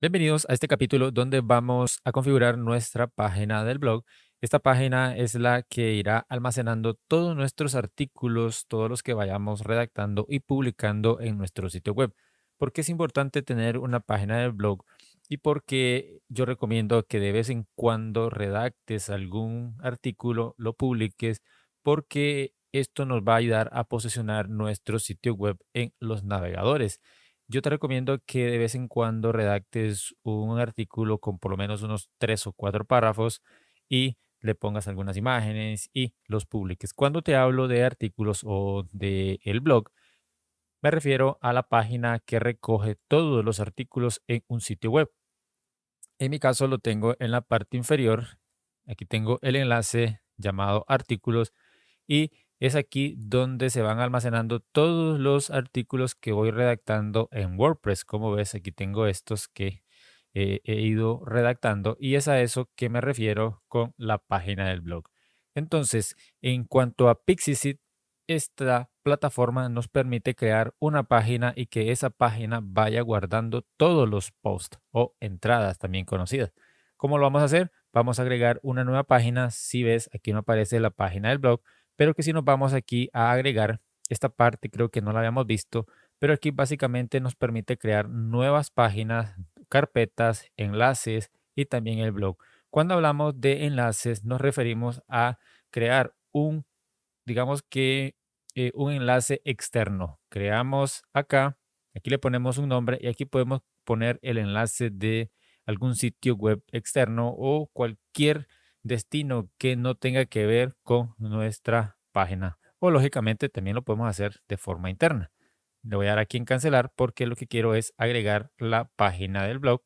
Bienvenidos a este capítulo donde vamos a configurar nuestra página del blog. Esta página es la que irá almacenando todos nuestros artículos, todos los que vayamos redactando y publicando en nuestro sitio web. ¿Por qué es importante tener una página del blog? Y porque yo recomiendo que de vez en cuando redactes algún artículo, lo publiques, porque esto nos va a ayudar a posicionar nuestro sitio web en los navegadores. Yo te recomiendo que de vez en cuando redactes un artículo con por lo menos unos 3 o 4 párrafos y le pongas algunas imágenes y los publiques. Cuando te hablo de artículos o de el blog, me refiero a la página que recoge todos los artículos en un sitio web. En mi caso lo tengo en la parte inferior. Aquí tengo el enlace llamado artículos y es aquí donde se van almacenando todos los artículos que voy redactando en WordPress. Como ves, aquí tengo estos que he ido redactando y es a eso que me refiero con la página del blog. Entonces, en cuanto a Pixiesit, esta plataforma nos permite crear una página y que esa página vaya guardando todos los posts o entradas también conocidas. ¿Cómo lo vamos a hacer? Vamos a agregar una nueva página. Si ves, aquí no aparece la página del blog, pero que si nos vamos aquí a agregar, esta parte creo que no la habíamos visto, pero aquí básicamente nos permite crear nuevas páginas, carpetas, enlaces y también el blog. Cuando hablamos de enlaces, nos referimos a crear digamos que un enlace externo. Creamos acá, aquí le ponemos un nombre y aquí podemos poner el enlace de algún sitio web externo o cualquier destino que no tenga que ver con nuestra página. O lógicamente también lo podemos hacer de forma interna. Le voy a dar aquí en cancelar porque lo que quiero es agregar la página del blog.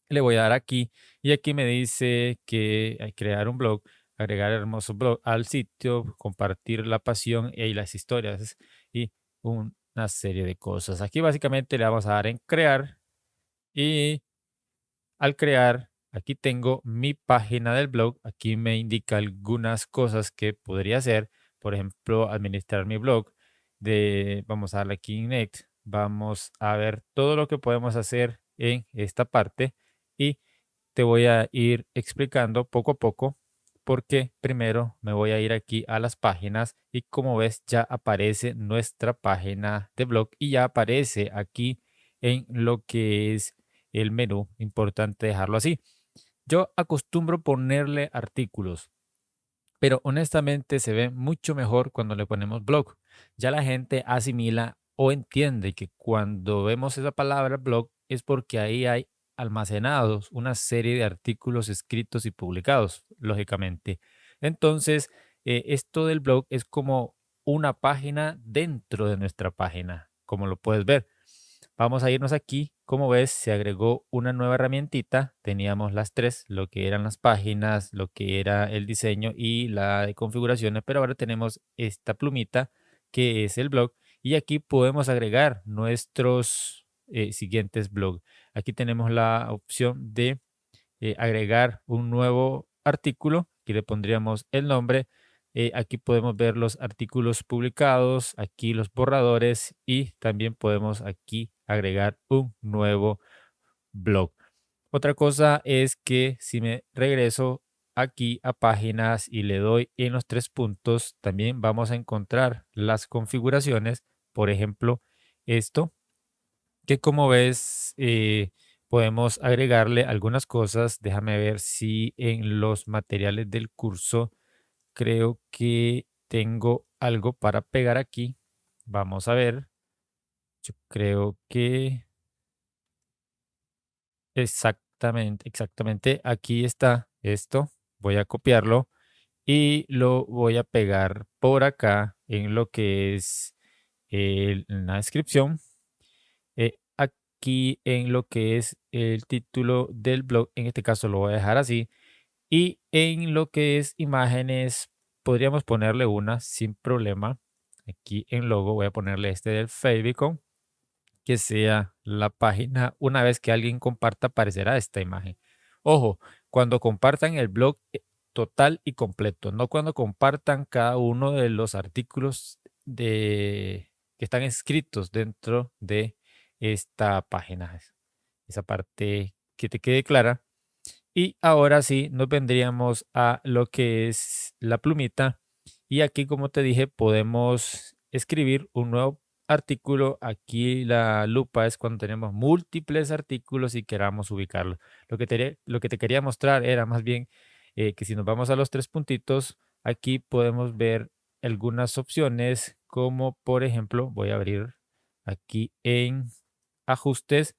Le voy a dar aquí y aquí me dice que hay que crear un blog, agregar hermoso blog al sitio, compartir la pasión y las historias y una serie de cosas. Aquí básicamente le vamos a dar en crear y al crear, aquí tengo mi página del blog. Aquí me indica algunas cosas que podría hacer. Por ejemplo, administrar mi blog. Vamos a darle aquí en Next. Vamos a ver todo lo que podemos hacer en esta parte. Y te voy a ir explicando poco a poco porque primero me voy a ir aquí a las páginas y como ves ya aparece nuestra página de blog y ya aparece aquí en lo que es el menú. Importante dejarlo así. Yo acostumbro ponerle artículos, pero honestamente se ve mucho mejor cuando le ponemos blog. Ya la gente asimila o entiende que cuando vemos esa palabra blog es porque ahí hay almacenados una serie de artículos escritos y publicados, lógicamente. Entonces, esto del blog es como una página dentro de nuestra página, como lo puedes ver. Vamos a irnos aquí. Como ves, se agregó una nueva herramientita. Teníamos las tres, lo que eran las páginas, lo que era el diseño y la de configuraciones, pero ahora tenemos esta plumita que es el blog y aquí podemos agregar nuestros siguientes blogs. Aquí tenemos la opción de agregar un nuevo artículo. Aquí le pondríamos el nombre. Aquí podemos ver los artículos publicados, aquí los borradores y también podemos aquí agregar un nuevo blog. Otra cosa es que si me regreso aquí a páginas y le doy en los 3 puntos, también vamos a encontrar las configuraciones. Por ejemplo, esto que como ves, podemos agregarle algunas cosas. Déjame ver si en los materiales del curso creo que tengo algo para pegar aquí. Vamos a ver. Yo creo que exactamente aquí está esto. Voy a copiarlo y lo voy a pegar por acá en lo que es en la descripción. Aquí en lo que es el título del blog, en este caso lo voy a dejar así. Y en lo que es imágenes, podríamos ponerle una sin problema. Aquí en logo voy a ponerle este del favicon, que sea la página. Una vez que alguien comparta, aparecerá esta imagen. Ojo, cuando compartan el blog total y completo, no cuando compartan cada uno de los artículos que están escritos dentro de esta página. esa parte que te quede clara. Y ahora sí, nos vendríamos a lo que es la plumita. Y aquí, como te dije, podemos escribir un nuevo artículo. Aquí la lupa es cuando tenemos múltiples artículos y queramos ubicarlos. Lo que te quería mostrar era más bien que si nos vamos a los tres puntitos, aquí podemos ver algunas opciones, como por ejemplo, voy a abrir aquí en ajustes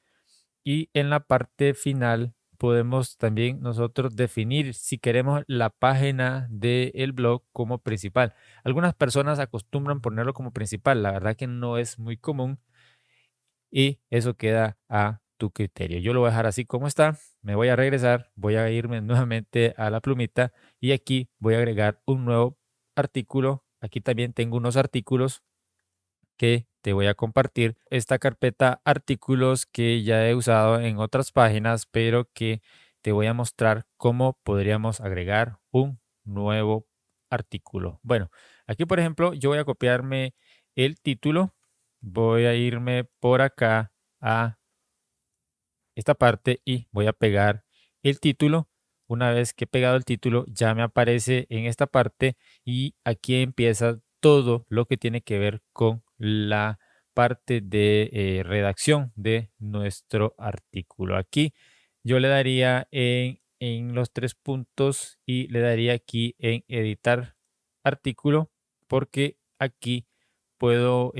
y en la parte final podemos también nosotros definir si queremos la página del blog como principal. Algunas personas acostumbran ponerlo como principal, la verdad que no es muy común y eso queda a tu criterio. Yo lo voy a dejar así como está, me voy a regresar, voy a irme nuevamente a la plumita y aquí voy a agregar un nuevo artículo. Aquí también tengo unos artículos que te voy a compartir esta carpeta artículos que ya he usado en otras páginas, pero que te voy a mostrar cómo podríamos agregar un nuevo artículo. Bueno, aquí por ejemplo, yo voy a copiarme el título, voy a irme por acá a esta parte y voy a pegar el título. Una vez que he pegado el título, ya me aparece en esta parte y aquí empieza todo lo que tiene que ver con la parte de redacción de nuestro artículo. Aquí yo le daría en los tres puntos y le daría aquí en editar artículo porque aquí puedo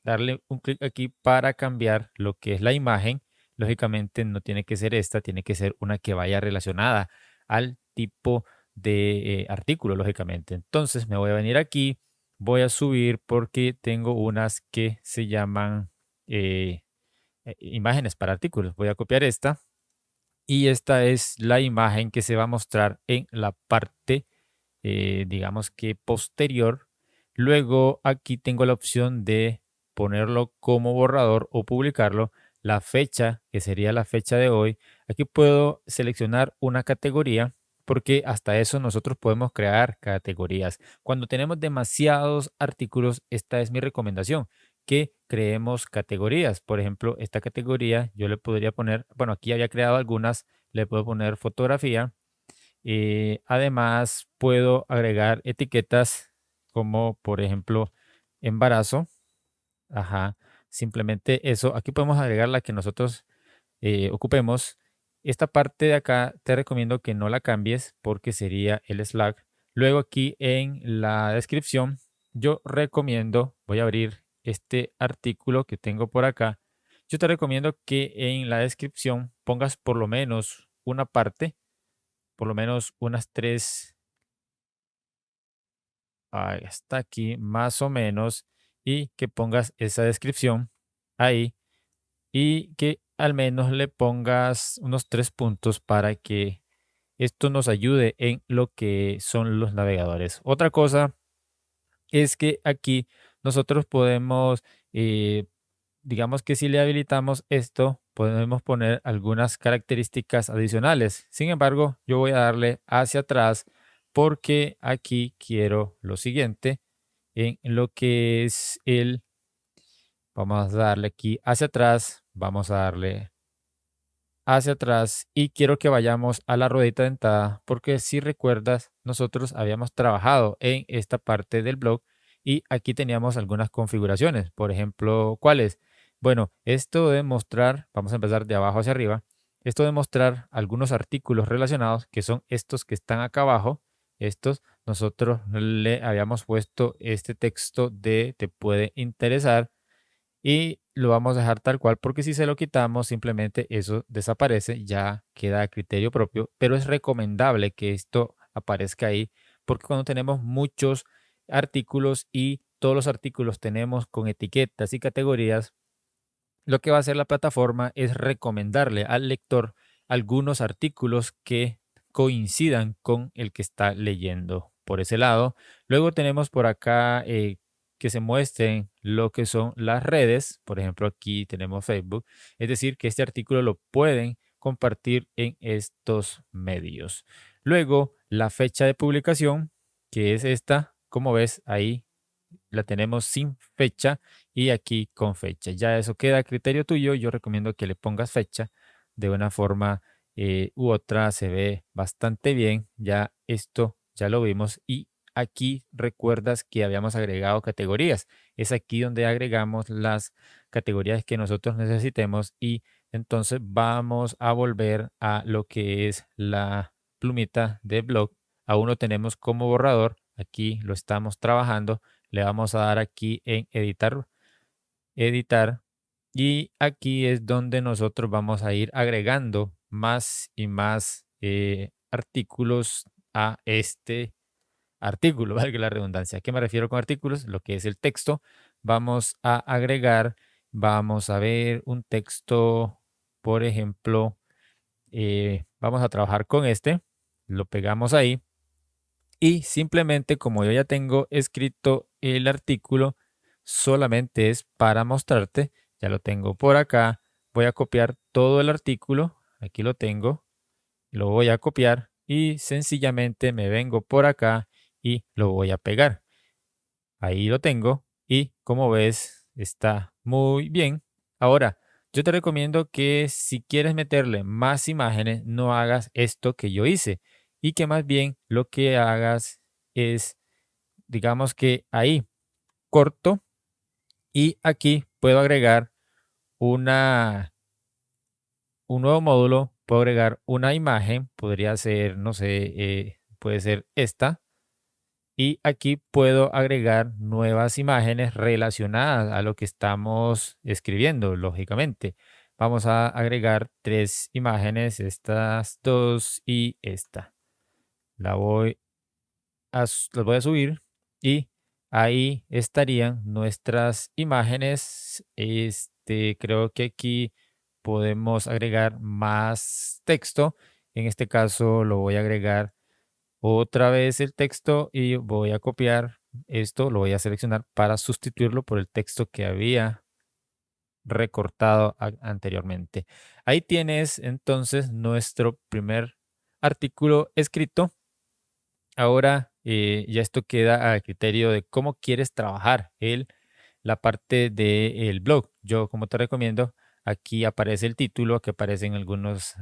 darle un clic aquí para cambiar lo que es la imagen. Lógicamente no tiene que ser esta, tiene que ser una que vaya relacionada al tipo de artículo, lógicamente. Entonces me voy a venir aquí, voy a subir porque tengo unas que se llaman eh, imágenes para artículos. Voy a copiar esta y esta es la imagen que se va a mostrar en la parte, digamos que posterior. Luego aquí tengo la opción de ponerlo como borrador o publicarlo. La fecha, que sería la fecha de hoy. Aquí puedo seleccionar una categoría porque hasta eso nosotros podemos crear categorías. Cuando tenemos demasiados artículos, esta es mi recomendación, que creemos categorías. Por ejemplo, esta categoría yo le podría poner, bueno, aquí había creado algunas, le puedo poner fotografía. Además, puedo agregar etiquetas como, por ejemplo, embarazo. Ajá, simplemente eso. Aquí podemos agregar la que nosotros ocupemos. Esta parte de acá te recomiendo que no la cambies porque sería el Slack. Luego aquí en la descripción yo recomiendo, voy a abrir este artículo que tengo por acá. Yo te recomiendo que en la descripción pongas por lo menos una parte, por lo menos unas tres, ahí está aquí más o menos, y que pongas esa descripción ahí y que al menos le pongas unos 3 puntos para que esto nos ayude en lo que son los navegadores. Otra cosa es que aquí nosotros podemos, digamos que si le habilitamos esto, podemos poner algunas características adicionales. Sin embargo, yo voy a darle hacia atrás porque aquí quiero lo siguiente en lo que es vamos a darle aquí hacia atrás, vamos a darle hacia atrás y quiero que vayamos a la ruedita dentada porque si recuerdas, nosotros habíamos trabajado en esta parte del blog y aquí teníamos algunas configuraciones. Por ejemplo, ¿cuáles? Bueno, esto de mostrar, vamos a empezar de abajo hacia arriba, esto de mostrar algunos artículos relacionados que son estos que están acá abajo. Estos nosotros le habíamos puesto este texto de te puede interesar y lo vamos a dejar tal cual porque si se lo quitamos simplemente eso desaparece, ya queda a criterio propio, pero es recomendable que esto aparezca ahí porque cuando tenemos muchos artículos y todos los artículos tenemos con etiquetas y categorías, lo que va a hacer la plataforma es recomendarle al lector algunos artículos que coincidan con el que está leyendo por ese lado. Luego tenemos por acá que se muestren lo que son las redes. Por ejemplo, aquí tenemos Facebook. Es decir, que este artículo lo pueden compartir en estos medios. Luego, la fecha de publicación, que es esta. Como ves, ahí la tenemos sin fecha y aquí con fecha. Ya eso queda a criterio tuyo. Yo recomiendo que le pongas fecha de una forma u otra se ve bastante bien. Ya esto ya lo vimos y aquí recuerdas que habíamos agregado categorías. Es aquí donde agregamos las categorías que nosotros necesitemos y entonces vamos a volver a lo que es la plumita de blog. Aún lo tenemos como borrador. Aquí lo estamos trabajando. Le vamos a dar aquí en editar y aquí es donde nosotros vamos a ir agregando más y más artículos a este artículo, valga la redundancia. ¿A qué me refiero con artículos? Lo que es el texto. Vamos a agregar, vamos a ver un texto, por ejemplo, vamos a trabajar con este, lo pegamos ahí y simplemente como yo ya tengo escrito el artículo, solamente es para mostrarte, ya lo tengo por acá, voy a copiar todo el artículo, aquí lo tengo, lo voy a copiar y sencillamente me vengo por acá y lo voy a pegar. Ahí lo tengo y como ves está muy bien. Ahora, yo te recomiendo que si quieres meterle más imágenes, no hagas esto que yo hice y que más bien lo que hagas es, digamos que ahí corto y aquí puedo agregar una, un nuevo módulo, puedo agregar una imagen, podría ser, no sé, puede ser esta. Y aquí puedo agregar nuevas imágenes relacionadas a lo que estamos escribiendo, lógicamente. Vamos a agregar tres imágenes, estas dos y esta. La voy las voy a subir y ahí estarían nuestras imágenes. Creo que aquí podemos agregar más texto. En este caso lo voy a agregar otra vez el texto y voy a copiar esto, lo voy a seleccionar para sustituirlo por el texto que había recortado anteriormente. Ahí tienes entonces nuestro primer artículo escrito. Ahora ya esto queda a criterio de cómo quieres trabajar la parte del blog. Yo, como te recomiendo, aquí aparece el título, aquí aparecen algunos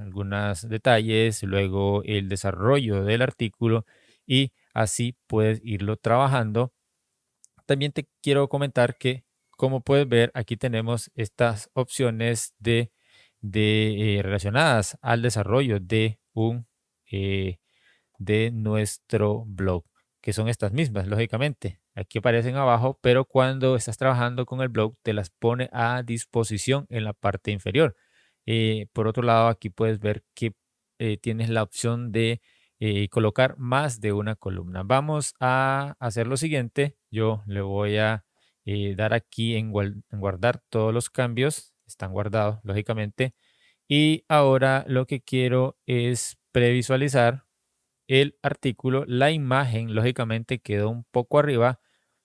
detalles, luego el desarrollo del artículo y así puedes irlo trabajando. También te quiero comentar que, como puedes ver, aquí tenemos estas opciones relacionadas al desarrollo eh, de nuestro blog, que son estas mismas, lógicamente. Aquí aparecen abajo, pero cuando estás trabajando con el blog, te las pone a disposición en la parte inferior. Por otro lado, aquí puedes ver que tienes la opción de colocar más de una columna. Vamos a hacer lo siguiente. Yo le voy a dar aquí en guardar todos los cambios. Están guardados, lógicamente. Y ahora lo que quiero es previsualizar el artículo. La imagen, lógicamente, quedó un poco arriba.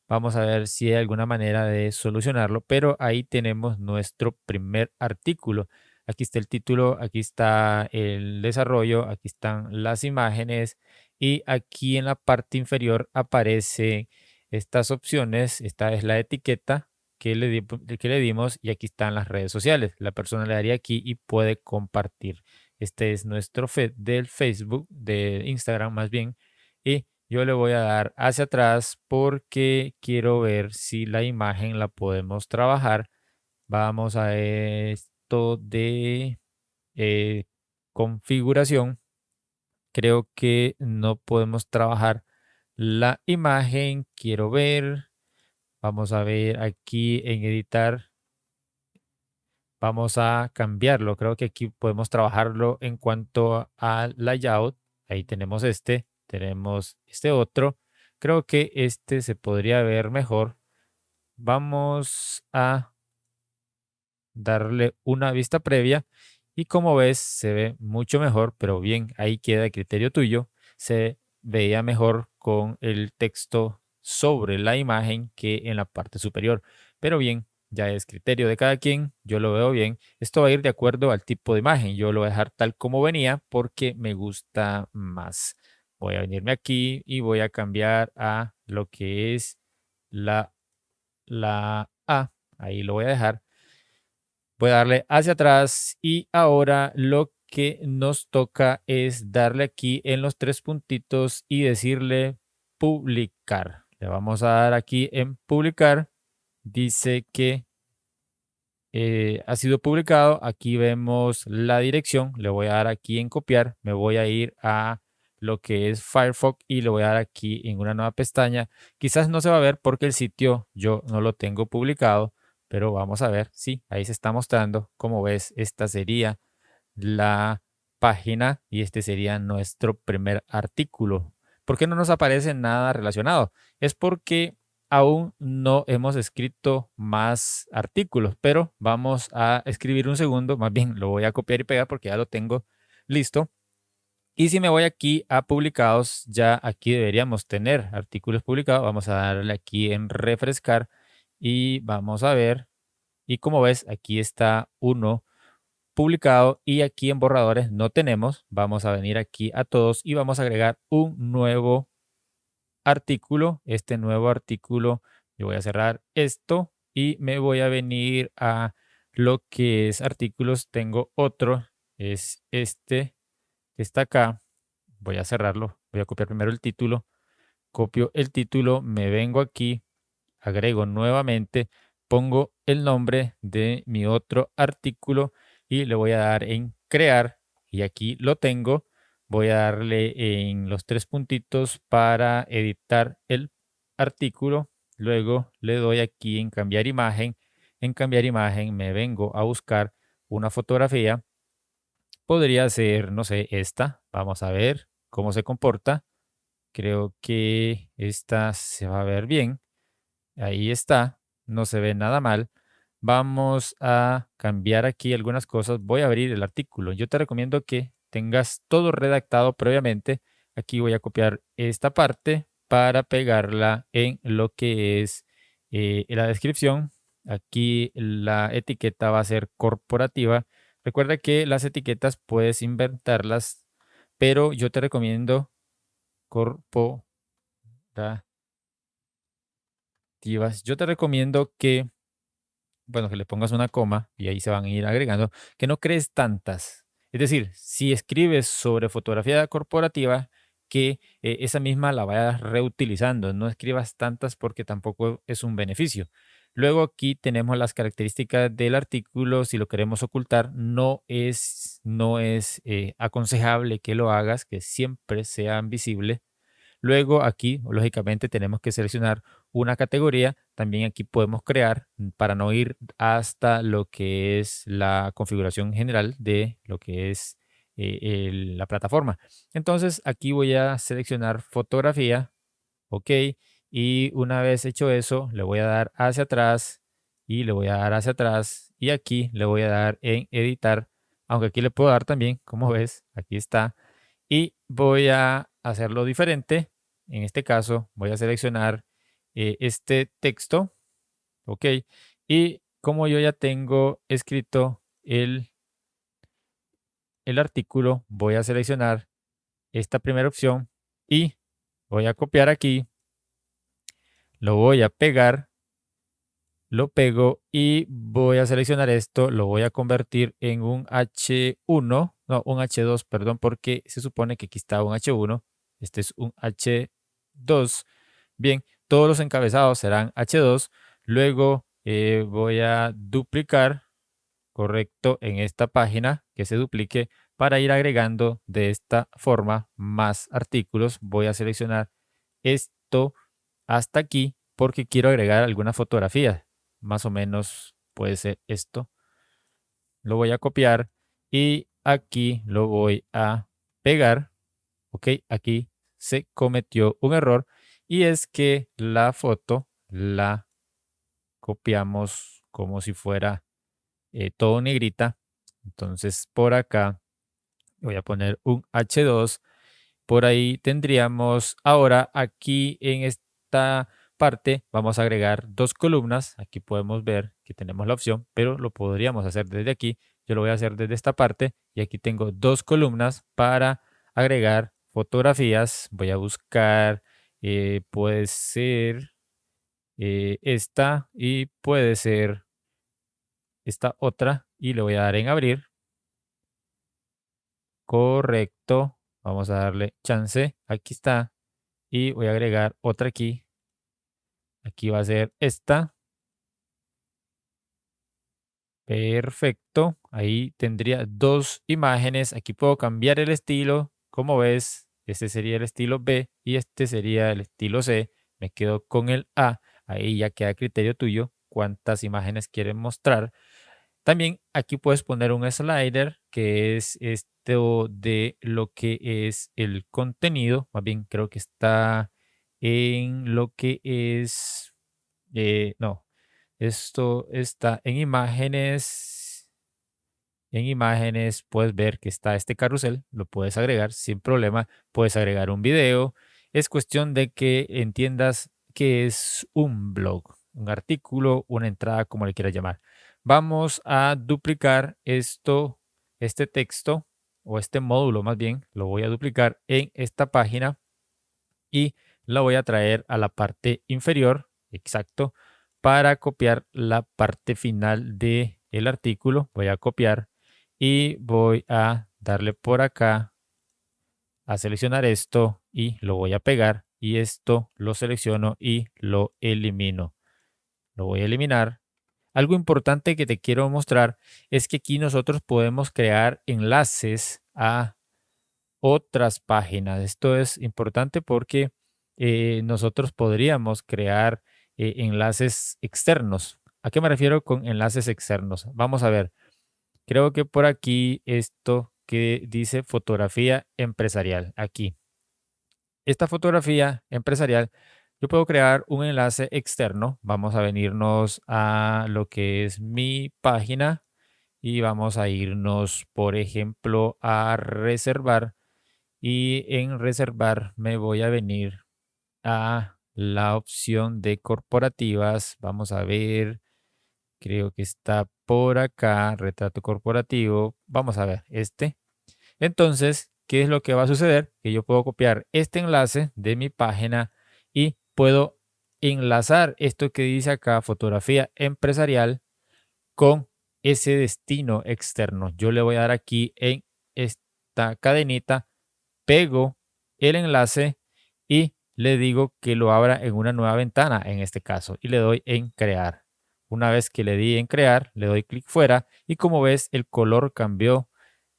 Vamos a ver si hay alguna manera de solucionarlo, pero ahí tenemos nuestro primer artículo. Aquí está el título, aquí está el desarrollo, aquí están las imágenes y aquí en la parte inferior aparecen estas opciones. Esta es la etiqueta que le dimos y aquí están las redes sociales. La persona le daría aquí y puede compartir. Este es nuestro feed del Facebook, de Instagram más bien. Y yo le voy a dar hacia atrás porque quiero ver si la imagen la podemos trabajar. Vamos a esto de eh, configuración. Creo que no podemos trabajar la imagen. Quiero ver. Vamos a ver aquí en editar. Vamos a cambiarlo. Creo que aquí podemos trabajarlo en cuanto al layout. Ahí tenemos este otro. Creo que este se podría ver mejor. Vamos a darle una vista previa y como ves se ve mucho mejor, pero bien, ahí queda a criterio tuyo. Se veía mejor con el texto sobre la imagen que en la parte superior, pero bien, ya es criterio de cada quien, yo lo veo bien. Esto va a ir de acuerdo al tipo de imagen, yo lo voy a dejar tal como venía porque me gusta más. Voy a venirme aquí y voy a cambiar a lo que es la A, ahí lo voy a dejar. Voy a darle hacia atrás y ahora lo que nos toca es darle aquí en los tres puntitos y decirle publicar. Le vamos a dar aquí en publicar. Dice que ha sido publicado. Aquí vemos la dirección. Le voy a dar aquí en copiar. Me voy a ir a lo que es Firefox y le voy a dar aquí en una nueva pestaña. Quizás no se va a ver porque el sitio yo no lo tengo publicado, pero vamos a ver. Sí, ahí se está mostrando. Como ves, esta sería la página y este sería nuestro primer artículo. ¿Por qué no nos aparece nada relacionado? Es porque aún no hemos escrito más artículos, pero vamos a escribir un segundo, más bien lo voy a copiar y pegar porque ya lo tengo listo. Y si me voy aquí a publicados, ya aquí deberíamos tener artículos publicados. Vamos a darle aquí en refrescar y vamos a ver. Y como ves, aquí está uno publicado y aquí en borradores no tenemos. Vamos a venir aquí a todos y vamos a agregar un nuevo artículo. Este nuevo artículo, yo voy a cerrar esto y me voy a venir a lo que es artículos. Tengo otro, es este que está acá. Voy a cerrarlo. Voy a copiar primero el título. Copio el título, me vengo aquí, agrego nuevamente, pongo el nombre de mi otro artículo y le voy a dar en crear y aquí lo tengo. Voy a darle en los tres puntitos para editar el artículo. Luego le doy aquí en cambiar imagen. En cambiar imagen me vengo a buscar una fotografía. Podría ser, no sé, esta. Vamos a ver cómo se comporta. Creo que esta se va a ver bien. Ahí está, no se ve nada mal. Vamos a cambiar aquí algunas cosas. Voy a abrir el artículo. Yo te recomiendo que tengas todo redactado previamente. Aquí voy a copiar esta parte para pegarla en lo que es la descripción. Aquí la etiqueta va a ser corporativa. Recuerda que las etiquetas puedes inventarlas, pero yo te recomiendo corporativas. Yo te recomiendo que, bueno, que le pongas una coma y ahí se van a ir agregando, que no crees tantas. Es decir, si escribes sobre fotografía corporativa, que esa misma la vayas reutilizando, no escribas tantas porque tampoco es un beneficio. Luego aquí tenemos las características del artículo. Si lo queremos ocultar, no es aconsejable que lo hagas, que siempre sean visibles. Luego aquí, lógicamente, tenemos que seleccionar una categoría. También aquí podemos crear para no ir hasta lo que es la configuración general de lo que es la plataforma. Entonces aquí voy a seleccionar fotografía, ok, y una vez hecho eso, le voy a dar hacia atrás y le voy a dar hacia atrás y aquí le voy a dar en editar, aunque aquí le puedo dar también, como ves, aquí está, y voy a hacerlo diferente. En este caso, voy a seleccionar este texto, ¿ok? Y como yo ya tengo escrito el artículo, voy a seleccionar esta primera opción y voy a copiar aquí, lo voy a pegar, lo pego y voy a seleccionar esto, lo voy a convertir en un H1, no, un H2, perdón, porque se supone que aquí está un H1, este es un H2. Bien, todos los encabezados serán H2. Luego voy a duplicar, correcto, en esta página que se duplique para ir agregando de esta forma más artículos. Voy a seleccionar esto hasta aquí porque quiero agregar alguna fotografía. Más o menos puede ser esto. Lo voy a copiar y aquí lo voy a pegar. Ok, aquí se cometió un error y es que la foto la copiamos como si fuera todo negrita. Entonces por acá voy a poner un H2. Por ahí tendríamos ahora aquí en esta parte vamos a agregar dos columnas. Aquí podemos ver que tenemos la opción, pero lo podríamos hacer desde aquí. Yo lo voy a hacer desde esta parte y aquí tengo dos columnas para agregar fotografías. Voy a buscar, puede ser esta y puede ser esta otra y le voy a dar en abrir. Correcto. Vamos a darle chance. Aquí está. Y voy a agregar otra aquí. Aquí va a ser esta. Perfecto. Ahí tendría dos imágenes. Aquí puedo cambiar el estilo. Como ves, este sería el estilo B y este sería el estilo C. Me quedo con el A. Ahí ya queda a criterio tuyo cuántas imágenes quieren mostrar. También aquí puedes poner un slider que es esto de lo que es el contenido. Más bien creo que está en lo que es... no, esto está en imágenes. En imágenes puedes ver que está este carrusel, lo puedes agregar sin problema, puedes agregar un video. Es cuestión de que entiendas que es un blog, un artículo, una entrada, como le quieras llamar. Vamos a duplicar esto, este texto o este módulo más bien, lo voy a duplicar en esta página y la voy a traer a la parte inferior, exacto, para copiar la parte final del artículo. Voy a copiar y voy a darle por acá a seleccionar esto y lo voy a pegar y esto lo selecciono y lo elimino. Lo voy a eliminar. Algo importante que te quiero mostrar es que aquí nosotros podemos crear enlaces a otras páginas. Esto es importante porque nosotros podríamos crear enlaces externos. ¿A qué me refiero con enlaces externos? Vamos a ver. Creo que por aquí esto que dice fotografía empresarial. Aquí. Esta fotografía empresarial, yo puedo crear un enlace externo. Vamos a venirnos a lo que es mi página y vamos a irnos, por ejemplo, a reservar y en reservar me voy a venir a la opción de corporativas. Vamos a ver, creo que está por acá, retrato corporativo. Vamos a ver este. Entonces, ¿qué es lo que va a suceder? Que yo puedo copiar este enlace de mi página y puedo enlazar esto que dice acá, fotografía empresarial, con ese destino externo. Yo le voy a dar aquí en esta cadenita, pego el enlace y le digo que lo abra en una nueva ventana en este caso y le doy en crear. Una vez que le di en crear, le doy clic fuera y como ves el color cambió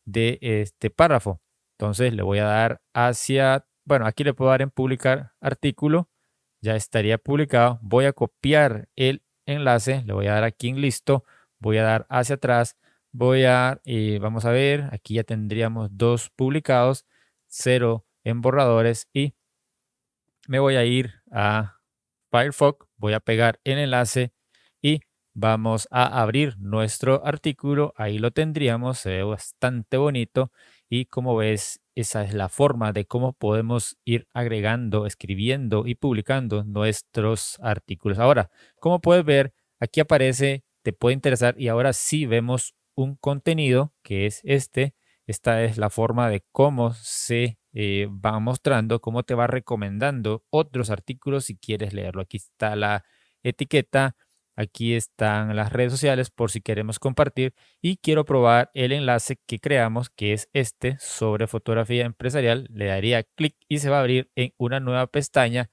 de este párrafo. Entonces le voy a dar hacia, bueno, aquí le puedo dar en publicar artículo, ya estaría publicado. Voy a copiar el enlace, le voy a dar aquí en listo, voy a dar hacia atrás, vamos a ver, aquí ya tendríamos dos publicados, cero en borradores y me voy a ir a Firefox, voy a pegar el enlace y vamos a abrir nuestro artículo. Ahí lo tendríamos, se ve bastante bonito y como ves, esa es la forma de cómo podemos ir agregando, escribiendo y publicando nuestros artículos. Ahora, como puedes ver, aquí aparece, te puede interesar y ahora sí vemos un contenido que es este. Esta es la forma de cómo se va mostrando, cómo te va recomendando otros artículos si quieres leerlo. Aquí está la etiqueta, aquí están las redes sociales por si queremos compartir y quiero probar el enlace que creamos, que es este sobre fotografía empresarial. Le daría clic y se va a abrir en una nueva pestaña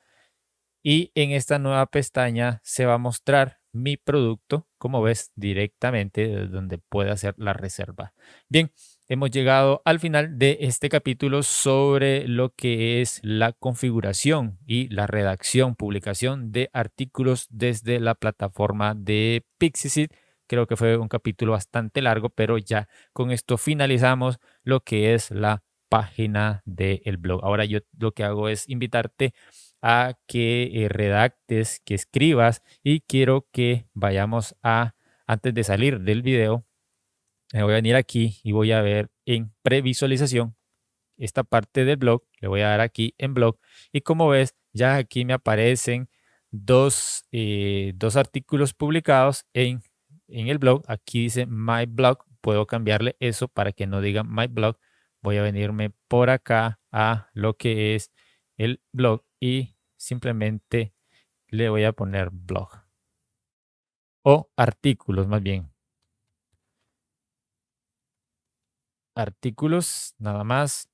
y en esta nueva pestaña se va a mostrar mi producto, como ves, directamente desde donde puede hacer la reserva. Bien, hemos llegado al final de este capítulo sobre lo que es la configuración y la redacción, publicación de artículos desde la plataforma de Pixisit. Creo que fue un capítulo bastante largo, pero ya con esto finalizamos lo que es la página del blog. Ahora yo lo que hago es invitarte a que redactes, que escribas y quiero que vayamos a, antes de salir del video, me voy a venir aquí y voy a ver en previsualización esta parte del blog, le voy a dar aquí en blog y como ves ya aquí me aparecen dos artículos publicados en el blog. Aquí dice My Blog, puedo cambiarle eso para que no diga My Blog. Voy a venirme por acá a lo que es el blog y simplemente le voy a poner blog o artículos más bien. artículos, nada más,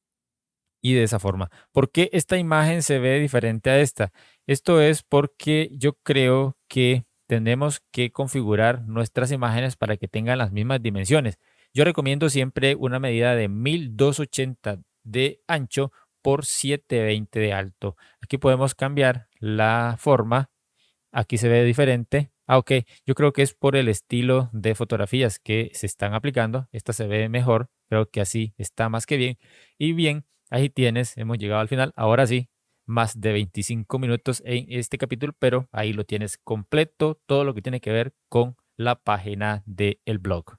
y de esa forma. ¿Por qué esta imagen se ve diferente a esta? Esto es porque yo creo que tenemos que configurar nuestras imágenes para que tengan las mismas dimensiones. Yo recomiendo siempre una medida de 1280 de ancho por 720 de alto. Aquí podemos cambiar la forma. Aquí se ve diferente. Ah, ok. Yo creo que es por el estilo de fotografías que se están aplicando. Esta se ve mejor. Creo que así está más que bien. Y bien, ahí tienes. Hemos llegado al final. Ahora sí, más de 25 minutos en este capítulo, pero ahí lo tienes completo. Todo lo que tiene que ver con la página del blog.